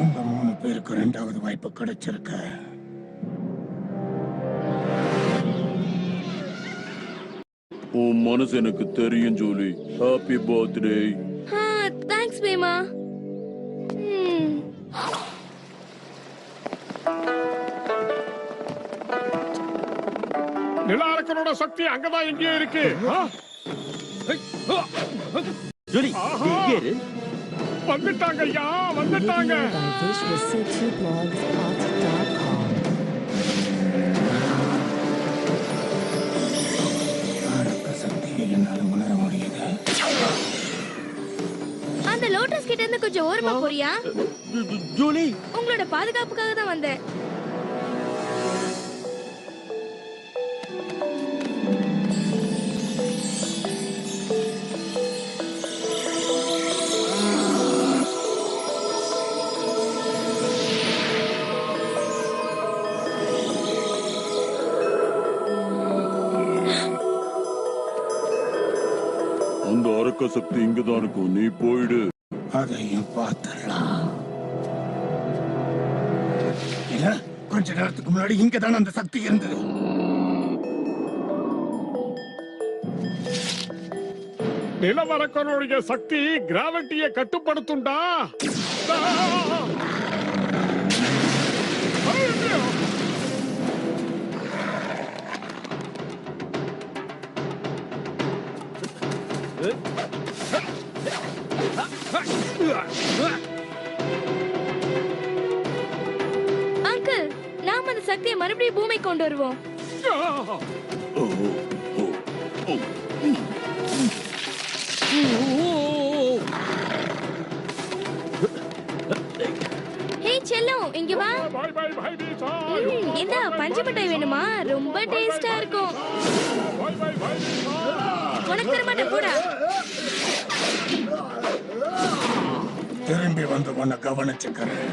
உங்க 3 பேருக்கு 2வது வாய்ப்பு கிடைச்சிருக்கு. உன் மனசு எனக்கு தெரியும் Julie. Happy birthday. Thanks Pema. நிலாரக்கனோட சக்தி அங்கதான் எங்கேயோ இருக்கு. ஜூலி இங்கே இரு. வந்துட்டாங்க ஐயா, வந்துட்டாங்க. சக்தியை என்னால உணர முடியுது. அந்த லோட்டஸ் கிட்ட இருந்து கொஞ்சம் ஓரமா போறியா? ஜூலி உங்களோட பாதுகாப்புக்காக தான் வந்தேன். அந்த அரக்க சக்தி இங்கதான் இருக்கும். நீ போயிடு. அதையும் பார்த்துடலாம். இல்ல, கொஞ்ச நேரத்துக்கு முன்னாடி இங்கதான் அந்த சக்தி இருந்தது. நிலவரக்கனுடைய சக்தி கிராவிட்டியை கட்டுப்படுத்துண்டா. அங்கிள், நாம அந்த சக்தியை மறுபடியும் பூமி கொண்டு வருவோம். ஹே செல்லம், இங்க வா. இந்த பஞ்சு மிட்டாய் வேணுமா? ரொம்ப டேஸ்டா இருக்கும். உனக்கு தர மாட்டேன், போடா. திரும்பி வந்து உன்னை கவனிச்சுக்கிறேன்.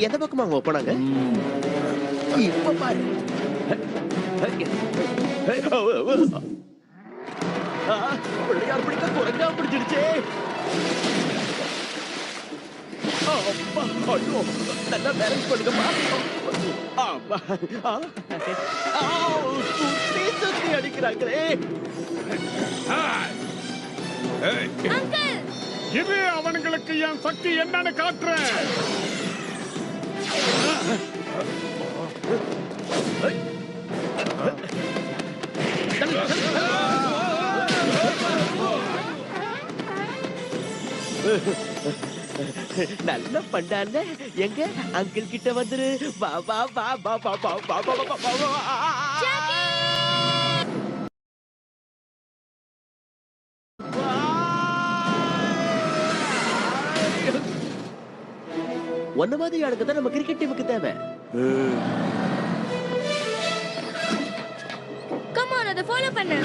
எந்த பக்கமா அவங்க போனாங்க? இப்ப பாரு. பிள்ளையார் பிடிக்க குறைஞ்சா பிடிச்சிருச்சே. ஐயோ, நல்லா பேலன்ஸ் பண்ணுங்கப்பா. சுத்தி சுத்தி அடிக்கிறாங்களே. அங்கிள், இது அவனுங்களுக்கு என் சக்தி என்னன்னு காட்டுறேன். நல்ல பண்ணால. எங்க அங்கிள் கிட்ட வந்துரு. வா வா வா வா வா வா வா வா வா வா. ஒன்ன மாதிரி ஆளுக்கு தான் நம்ம கிரிக்கெட் டீமுக்கு தேவை. கம் ஆன், அத ஃபாலோ பண்ணு.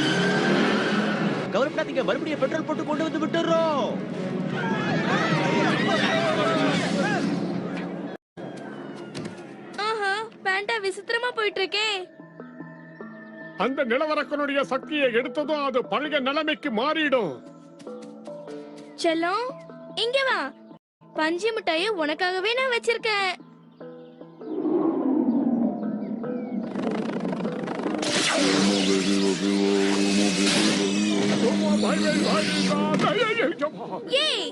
கவலைப்படாதீங்க, மறுபடியும் பெட்ரோல் போட்டு கொண்டு வந்து விட்டுறோம். ஆஹா, பேண்டா விசித்திரமா போயிட்டு இருக்கே. அந்த நிலவரக்கனுடைய சக்தியை எடுத்ததும் அது பழைய நிலைமைக்கு மாறிடும். செல்லம், இங்க வா. பஞ்சு மிட்டாயை உனக்காகவே நான் வச்சிருக்கேன். ஏய்,